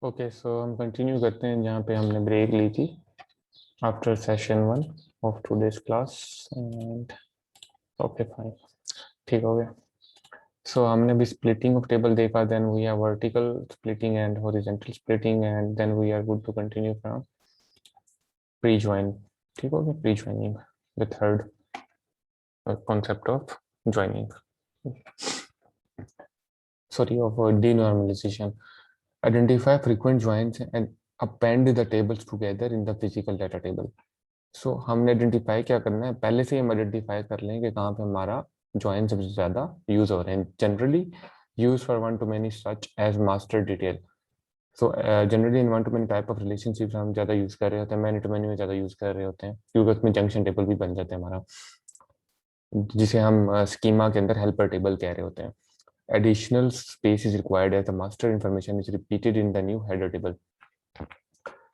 Okay, सो हम continue करते हैं जहाँ पे हमने ब्रेक ली थी after session 1 of today's class and okay fine, ठीक हो गया। सो हमने भी स्प्लिटिंग ऑफ टेबल देखा, then we are vertical splitting and horizontal splitting and then we are good to continue from pre join. ठीक हो गया, pre joining the third concept of joining, sorry, of denormalization. Identify frequent joins and append the tables together in the physical data table. So हमने identify क्या करना है, पहले से हम आइडेंटिफाई कर लें कि कहाँ पे हमारा ज्वाइन सबसे ज़्यादा यूज हो रहे हैं। Generally use for one to many such as master detail. So generally in one to many type of relationship हम ज़्यादा यूज कर रहे होते हैं, मैनी टू मैनी में ज़्यादा यूज कर रहे होते हैं, क्योंकि उसमें जंक्शन टेबल भी बन जाते हैं हमारा, जिसे हम स्कीमा के अंदर हेल्पर टेबल कह रहे होते हैं। Additional space is required as the master information is repeated in the new header table.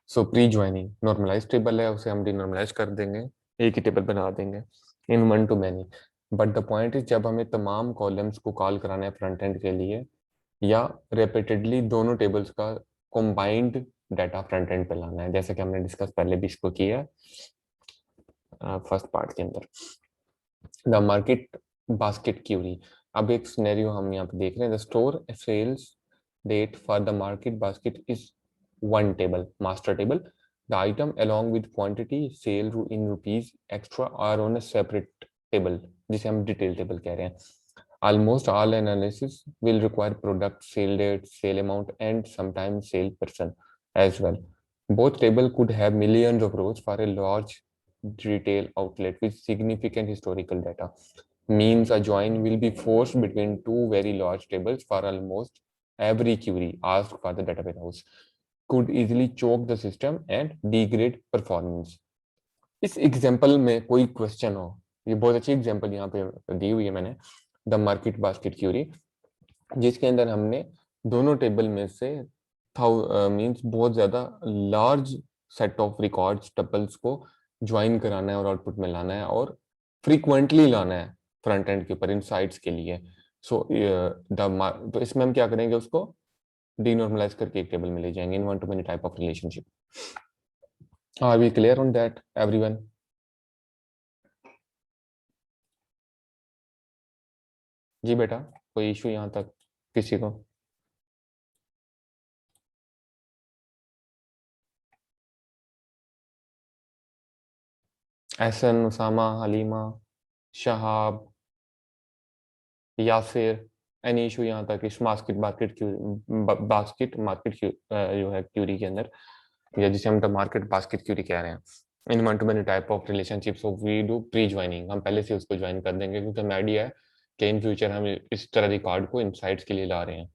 So pre-joining normalized table है, उसे हम denormalize कर देंगे, एक ही टेबल बना देंगे in one to many. But the point is जब हमें तमाम कॉलम्स को कॉल कराना है फ्रंट एंड के लिए, या रिपीटेडली दोनों टेबल्स का combined डाटा फ्रंट एंड पे लाना है, जैसे कि हमने डिस्कस पहले भी इसको किया फर्स्ट पार्ट के अंदर। द मार्केट बास्केट क्यूरी, अब एक सिनेरियो हम यहाँ पे देख रहे हैं। The store sales date for the market basket is one table, master table. The item along with quantity sale in rupees extra are on a separate table, जिसे हम detail table कह रहे हैं. Almost all analysis will require product, sale date, sale amount, and sometimes sale person as well. Both table could have millions of rows for a large retail outlet with significant historical data. Means a join will be forced between two very large tables for almost every query asked for the data warehouse. Could easily choke the system and degrade performance. इस example में कोई question हो, ये बहुत अच्छी example यहाँ पे दी हुई है मैंने, द मार्केट बास्केट क्यूरी, जिसके अंदर हमने दोनों टेबल में से मींस बहुत ज्यादा large set of records tuples को ज्वाइन कराना है और आउटपुट में लाना है और फ्रीक्वेंटली लाना है फ्रंट एंड के ऊपर इनसाइट्स के लिए। सो तो इसमें हम क्या करेंगे, उसको denormalize करके एक टेबल में ले जाएंगे in one to many type of relationship. Are we clear on that everyone? जी बेटा, कोई इशू यहाँ तक किसी को? एहसन, उसामा, हलीमा, शहाब, यासिर, एनी इशू यहाँ तक इस बास्केट मार्केट जो है क्यूरी के अंदर, या जिसे हम द मार्केट बास्केट क्यूरी कह रहे हैं, in one to many type of relationships of we do pre joining. हम पहले से उसको ज्वाइन कर देंगे क्योंकि हमें आइडिया है कि इन फ्यूचर हम इस तरह रिकॉर्ड को इनसाइट्स के लिए ला रहे हैं।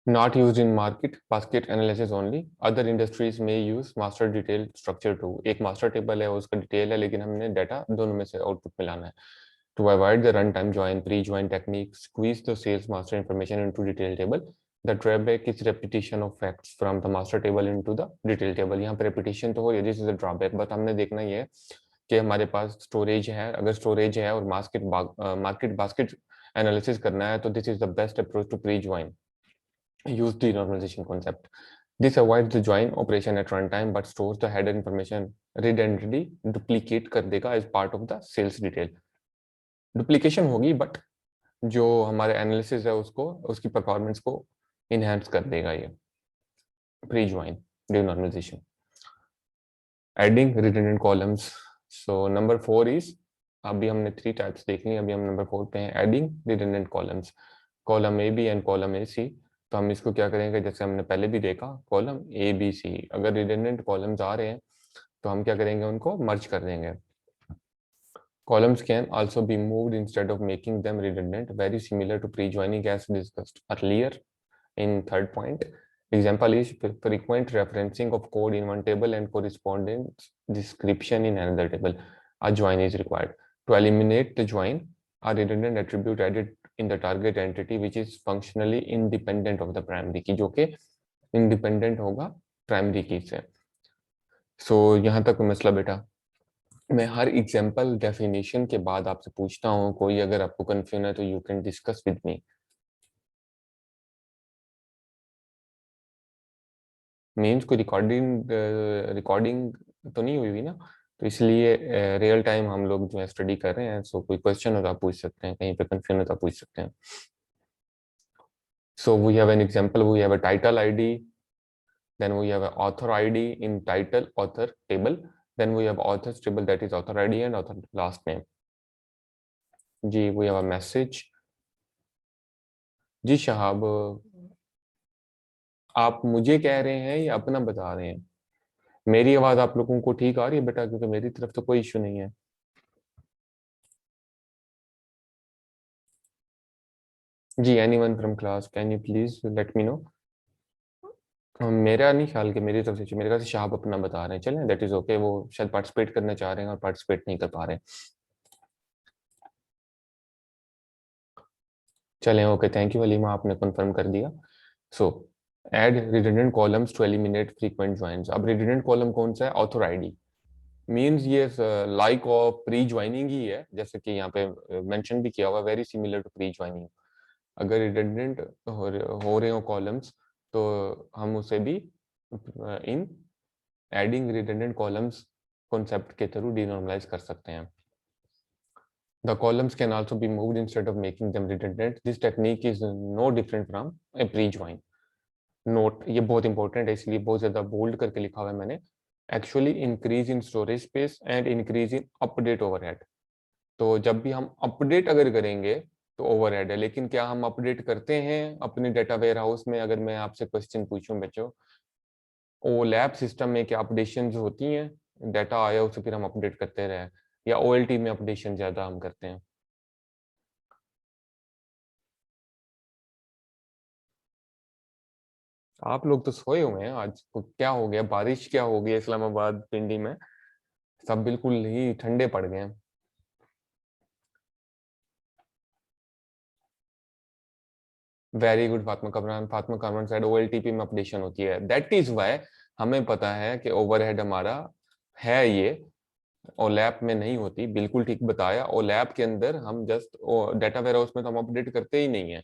Not used in market basket analysis only. Other industries may use master detail structure too. एक master table है, उसका detail है, लेकिन हमने data दोनों में से output में लाना है. To avoid the runtime join, pre-join technique, squeeze the sales master information into detail table. The drawback is repetition of facts from the master table into the detail table. यहाँ पे repetition तो हो रही है, this is a drawback. But हमने देखना ये है कि हमारे पास storage है, अगर storage है और market basket analysis करना है, तो this is the best approach to pre-join. Use denormalization concept. This avoids the join operation at runtime but stores the header information redundantly, duplicate कर देगा as part of the sales detail. Duplication होगी but जो हमारे analysis है उसको, उसकी performance को enhance कर देगा ये pre join denormalization. Adding redundant columns. So number 4 is, अभी हमने 3 टाइप्स देख ली, अभी हम नंबर 4 पे हैं, adding redundant columns. Column A B and column A C. तो हम इसको क्या करेंगे, जैसे हमने पहले भी देखा, कॉलम ए बी सी, अगर रिडंडेंट कॉलम्स आ रहे हैं तो हम क्या करेंगे, उनको मर्ज कर देंगे। Columns can also be moved instead of making them redundant, very similar to pre-joining as discussed earlier in third point. Example is frequent referencing of code in one table and correspondence description in another table. A join is required. To eliminate the join, a redundant attribute added in the target entity which is functionally independent of the primary key, जो कि independent होगा primary key से। So यहाँ तक मसला बेटा, मैं हर example definition के बाद आपसे पूछता हूँ, कोई अगर आपको कंफ्यूजन है तो you can discuss with me. Means कोई रिकॉर्डिंग तो नहीं हुई ना, तो इसलिए रियल टाइम हम लोग जो है स्टडी कर रहे हैं। सो कोई क्वेश्चन हो तो आप पूछ सकते हैं, कहीं पे कंफ्यूजन हो तो आप पूछ सकते हैं। So we have an example, we have a title ID, then we have an author ID in title author table, then we have authors table, that is author ID and author last name. Ji, we have a message. जी शहाब, आप मुझे कह रहे हैं या अपना बता रहे हैं? मेरी आवाज आप लोगों को ठीक आ रही है बेटा? क्योंकि मेरी तरफ तो कोई इशू नहीं है। जी, anyone from class, can you please let me know? मेरा नहीं ख्याल कि मेरी तरफ से, मेरे ख्याल से शहाब अपना बता रहे हैं। चलें, दैट इज ओके। वो शायद पार्टिसिपेट करना चाह रहे हैं और पार्टिसिपेट नहीं कर पा रहे हैं। चलें, ओके, थैंक यू हलीमा, आपने कंफर्म कर दिया। So add redundant columns to eliminate frequent joins. अब रिडंडेंट कॉलम कौन सा है? Author ID. मींस ये लाइक ऑफ प्री ज्वाइनिंग ही है, जैसे कि यहाँ पे मेंशन भी किया हुआ, very similar to pre joining. अगर रिडंडेंट हो रहे हो कॉलम्स तो हम उसे भी in adding redundant columns concept के थ्रू डिनॉर्मलाइज कर सकते हैं। The columns can also be moved instead of making them redundant. This technique is no different from a pre-join. Note, ये बहुत इंपॉर्टेंट है, इसलिए बहुत ज्यादा बोल्ड करके लिखा हुआ है मैंने। Actually increase in storage space and increase in update overhead. तो जब भी हम अपडेट अगर करेंगे तो ओवरहेड है, लेकिन क्या हम अपडेट करते हैं अपने डेटा वेयर हाउस में? अगर मैं आपसे क्वेश्चन पूछूं बच्चों, ओलैप सिस्टम में क्या अपडेशन होती हैं? डाटा आया उसे फिर हम अपडेट करते रहे, या ओएलटी में अपडेशन ज्यादा हम करते हैं? आप लोग तो सोए हुए हैं आज, क्या हो गया? बारिश क्या हो गई इस्लामाबाद पिंडी में? सब बिल्कुल ही ठंडे पड़ गए हैं। Very good Fatima Kamran. Fatima Kamran side OLTP में अपडेशन होती है, दैट इज वाई हमें पता है कि ओवरहेड हमारा है ये। ओलैप में नहीं होती, बिल्कुल ठीक बताया। ओलैप के अंदर हम जस्ट डाटा वेयर हाउस में तो हम अपडेट करते ही नहीं है।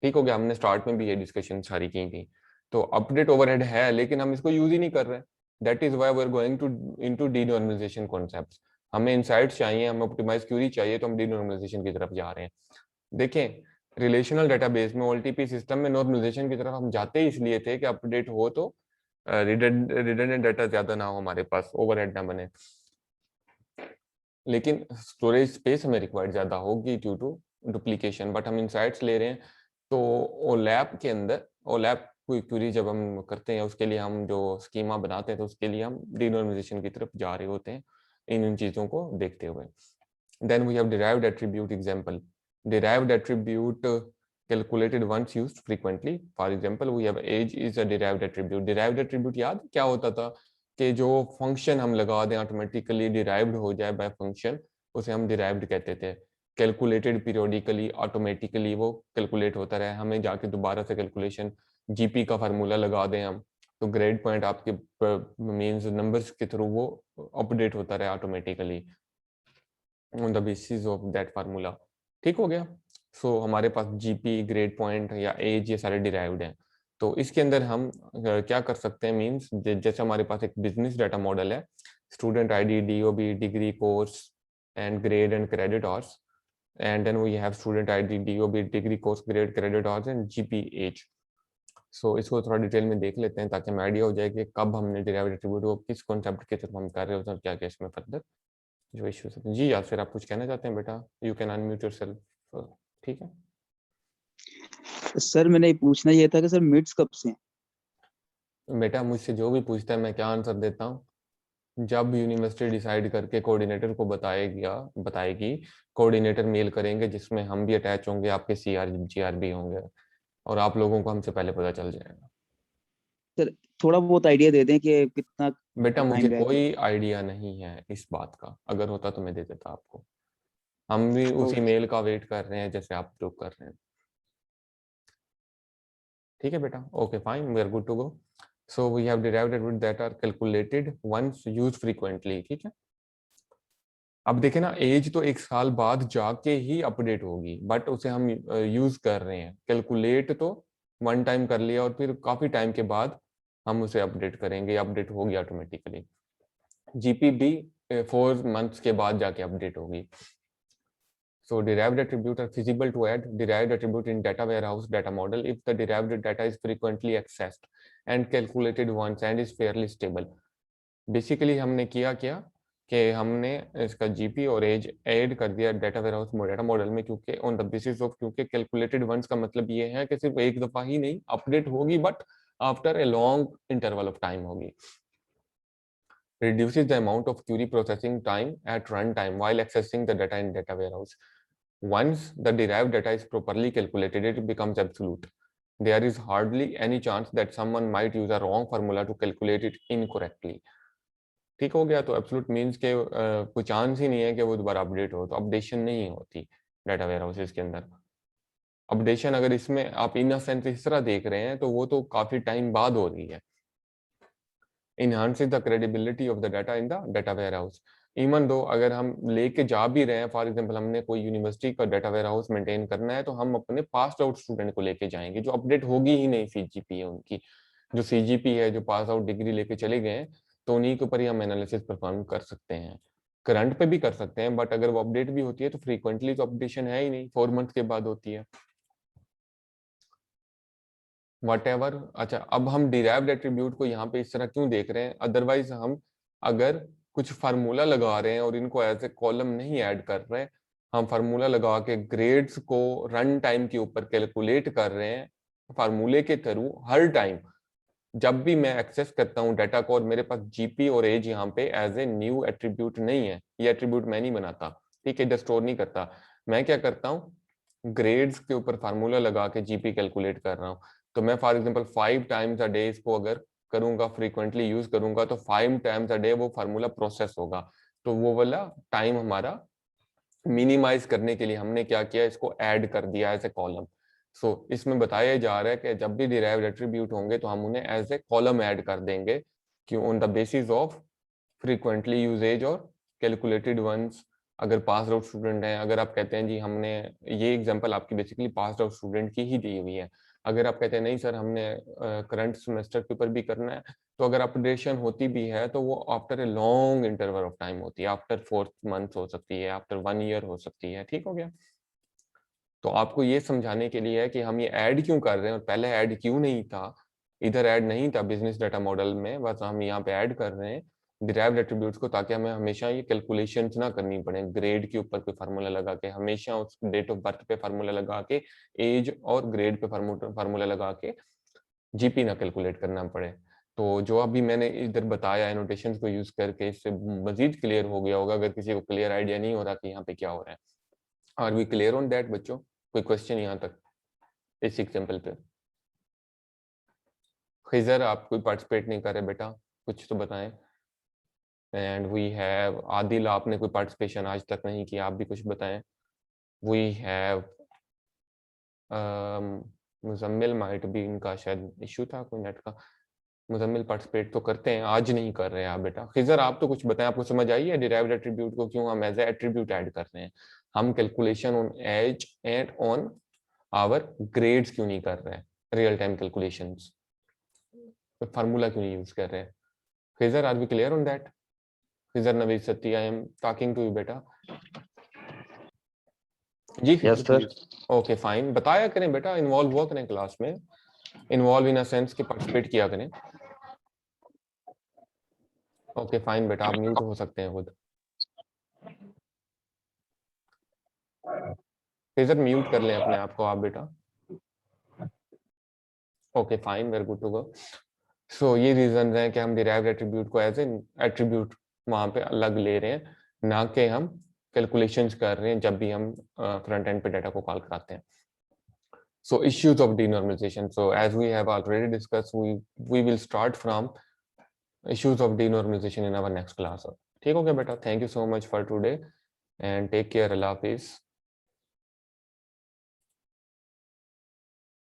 ठीक हो गया, हमने स्टार्ट में भी ये डिस्कशन सारी की थी। तो अपडेट ओवरहेड है, लेकिन हम इसको यूज ही नहीं कर रहे। That is why we are going to into denormalization concepts. हमें इनसाइट्स चाहिए, हमें ऑप्टिमाइज क्यूरी चाहिए, तो हम डीनॉर्मलाइजेशन की तरफ जा रहे हैं। देखें, रिलेशनल डेटाबेस में ओएलटीपी सिस्टम में नॉर्मलाइजेशन की तरफ हम जाते ही इसलिए थे कि अपडेट हो तो रिडंडेंट डाटा ज्यादा ना हो, हमारे पास ओवरहेड ना बने। लेकिन स्टोरेज स्पेस हमें रिक्वायर्ड ज्यादा होगी ड्यू टू डुप्लीकेशन। बट हम इनसाइट्स ले रहे हैं, तो ओलैप के अंदर ओलैप कोई क्वेरी जब हम करते हैं उसके लिए हम जो स्कीमा बनाते हैं, तो उसके लिए हम डिनॉर्मलाइजेशन की तरफ जा रहे होते हैं इन चीजों को देखते हुए। Then we have derived attribute example. Derived attribute calculated once used frequently. For example, we have age is a derived attribute. Derived attribute याद क्या होता था? कि जो फंक्शन हम लगा दें ऑटोमेटिकली डिराइव्ड हो जाए बाय फंक्शन, उसे हम डिराइव्ड कहते थे। कैलकुलेटेड पीरियोडिकली, ऑटोमेटिकली वो कैलकुलेट होता रहे, हमें जाके दोबारा से कैलकुलेशन जीपी का फार्मूला लगा दें हम, तो ग्रेड पॉइंट आपके मींस नंबर्स के थ्रू वो अपडेट होता रहे automatically on the basis of that formula. ठीक हो गया। सो हमारे पास जीपी, ग्रेड पॉइंट या एज, ये सारे डिराइव्ड हैं। तो इसके अंदर हम क्या कर सकते हैं? मींस जैसे हमारे पास एक बिजनेस डाटा मॉडल है, student ID, DOB, degree, course and grade and credit hours, and then we have student ID, DOB, degree, course, grade, credit hours and GP, age. So इसको थोड़ा डिटेल में देख लेते हैं ताकि हमें आइडिया हो जाए कि कब हमने डिराइव्ड एट्रीब्यूट को किस कॉन्सेप्ट के थ्रू हम कर रहे होते हैं और क्या क्या इसमें फर्दर जो इश्यूज होते हैं। जी, या फिर आप कुछ कहना चाहते हैं बेटा? You can unmute yourself. ठीक है सर मैंने पूछना ये था कि सर मिड्स कब से हैं? बेटा, मुझसे जो भी पूछता है मैं क्या आंसर देता हूँ? जब यूनिवर्सिटी डिसाइड करके कोऑर्डिनेटर को बताएगी, कोऑर्डिनेटर मेल करेंगे जिसमें हम भी अटैच होंगे, आपके सीआर जीआर भी होंगे, और आप लोगों को हमसे पहले पता चल जाएगा। सर थोड़ा बहुत आइडिया दे दें कि कितना बेटा, मुझे टाइम रहेगा। कोई आइडिया नहीं है इस बात का, अगर होता तो मैं दे देता आपको। हम भी उसी ओके। मेल का वेट कर रहे हैं जैसे आप लोग कर रहे हैं। ठीक है बेटा, okay fine, we are good to go. So we have derived attribute that are calculated once used frequently. ठीक है, अब देखें ना, एज तो 1 साल बाद जाके ही अपडेट होगी, बट उसे हम यूज कर रहे हैं। कैलकुलेट तो वन टाइम कर लिया और फिर काफी टाइम के बाद हम उसे अपडेट करेंगे, अपडेट होगी ऑटोमेटिकली। जीपी भी 4 मंथ्स के बाद जाके अपडेट होगी। So derived attributes are feasible to add derived attribute in data warehouse data model if the derived data is frequently accessed and calculated once and is fairly stable. Basically हमने किया क्या कि हमने इसका जीपी और as add कर दिया data warehouse data model में, क्योंकि ऑन द बेसिस ऑफ, क्योंकि कैलकुलेटेड वंस का मतलब ये है कि सिर्फ एक दफा ही नहीं अपडेट होगी, but after a long interval of time होगी। Reduces the amount of query processing time at runtime while accessing the data in data warehouse. Once the derived data is properly calculated, it becomes absolute. There is hardly any chance that someone might use a wrong formula to calculate it incorrectly. ठीक हो गया? तो absolute means के कोई chance ही नहीं है कि वो दोबारा अपडेट हो, तो अपडेशन नहीं होती डाटा वेयरहाउसेस के अंदर। अपडेशन अगर इसमें आप इन सेंस इस तरह देख रहे हैं तो वो तो काफी टाइम बाद हो रही है। enhances the credibility of the data in the data warehouse. Even though अगर हम लेके जा भी रहे हैं, फॉर एग्जांपल हमने कोई यूनिवर्सिटी का डाटा वेयरहाउस मेंटेन करना है, तो हम अपने पास आउट स्टूडेंट को लेके जाएंगे, जो अपडेट होगी ही नहीं सीजीपी है उनकी। जो सीजीपी है, जो पास आउट डिग्री लेके चले गए हैं, तो उन्हीं के ऊपर ही हम एनालिसिस परफॉर्म कर सकते हैं। करंट पे भी कर सकते हैं, बट अगर वो अपडेट भी होती है तो फ्रीक्वेंटली तो अपडेशन है ही नहीं, 4 मंथ के बाद होती है। वटेवर। अच्छा, अब हम डिराइव्ड एट्रीब्यूट को यहाँ पे इस तरह क्यों देख रहे हैं? अदरवाइज हम अगर कुछ फार्मूला लगा रहे हैं और इनको एज ए कॉलम नहीं ऐड कर रहे, हम फार्मूला लगा के ग्रेड्स को रन टाइम के ऊपर कैलकुलेट कर रहे हैं फार्मूले के थ्रू हर टाइम। जब भी मैं एक्सेस करता हूँ डाटा को और मेरे पास जीपी और एज यहाँ पे एज ए न्यू एट्रीब्यूट नहीं है, ये एट्रीब्यूट मैं नहीं बनाता, ठीक है, स्टोर नहीं करता। मैं क्या करता हूँ, ग्रेड्स के ऊपर फार्मूला लगा के जीपी कैलकुलेट कर रहा हूँ। तो मैं for example 5 times a day इसको अगर करूंगा, फ्रीक्वेंटली यूज करूंगा, तो 5 टाइम्स अ डे वो फार्मूला प्रोसेस होगा। तो वो वाला टाइम हमारा मिनिमाइज करने के लिए हमने क्या किया, इसको ऐड कर दिया एज ए कॉलम। सो इसमें बताया जा रहा है कि जब भी डिराइव्ड एट्रीब्यूट होंगे तो हम उन्हें एज ए कॉलम ऐड कर देंगे, क्यों? On the basis of frequently usage और कैलकुलेटेड वंस। अगर पास आउट स्टूडेंट हैं, अगर आप कहते हैं जी हमने, ये एग्जांपल आपकी बेसिकली पास आउट स्टूडेंट की ही दी हुई है, अगर आप कहते हैं नहीं सर हमने करंट सेमेस्टर के ऊपर भी करना है, तो अगर अपडेशन होती भी है तो वो after a long interval of time होती है, आफ्टर 4 मंथ हो सकती है, आफ्टर 1 ईयर हो सकती है। ठीक हो गया? तो आपको ये समझाने के लिए है कि हम ये ऐड क्यों कर रहे हैं और पहले ऐड क्यों नहीं था। इधर ऐड नहीं था बिजनेस डाटा मॉडल में, बस हम यहाँ पे ऐड कर रहे हैं डिराइव्ड एट्रीब्यूट्स को, ताकि हमें हमेशा ये कैलकुलेशंस ना करनी पड़े ग्रेड के ऊपर कोई फार्मूला लगा के, हमेशा उस डेट ऑफ बर्थ पे फार्मूला लगा के, एज और ग्रेड पे फार्मूला लगा के जीपी ना कैलकुलेट करना पड़े। तो जो अभी मैंने इधर बताया एनोटेशंस को यूज करके, इससे मजीद क्लियर हो गया होगा अगर किसी को क्लियर आइडिया नहीं हो रहा कि यहाँ पे क्या हो रहा है। Are we clear on that बच्चों? कोई क्वेश्चन यहाँ तक इस एग्जांपल पे? खिजर आप कोई पार्टिसिपेट नहीं कर रहे बेटा, कुछ तो बताएं। एंड वी हैव आदिल, आपने कोई पार्टिसिपेशन आज तक नहीं किया, आप भी कुछ बताएं। वी हैव मुजम्मिल, माइट भी इनका शायद इशू था कोई नेट का। मुजम्मिल पार्टिसिपेट तो करते हैं, आज नहीं कर रहे हैं आप बेटा। खिजर आप तो कुछ बताएं, आपको समझ आई है डिराइव्ड एट्रीब्यूट को क्यों हम एज ए एट्रीब्यूट ऐड कर रहे हैं? हम calculation on age and on our grades क्यों नहीं कर रहे हैं, रियल टाइम कैलकुलेशंस, फार्मूला क्यों नहीं यूज कर रहे हैं? Khizar are we clear on that? Khizar Naveed Satti, I am talking to you बेटा। जी यस सर। ओके फाइन, बताया करें बेटा, इन्वॉल्व हुआ करें क्लास में, इन्वॉल्व इन अ सेंस कि पार्टिसिपेट किया करें। ओके फाइन बेटा, आप म्यूट हो सकते हैं खुद। खिजर म्यूट कर लें अपने आप को आप बेटा। Okay fine, very good to go. So ये रीजन है कि हम डिराइव्ड एट्रीब्यूट को एज एन एट्रीब्यूट वहां पे अलग ले रहे हैं, ना कि हम कैलकुलेशंस कर रहे हैं जब भी हम फ्रंट एंड पे डाटा को कॉल कराते हैं। So issues of denormalization. So as we have already discussed, we will start from issues of denormalization in our next class. ठीक हो गया बेटा? Thank you so much for today and take care. Allah Hafiz.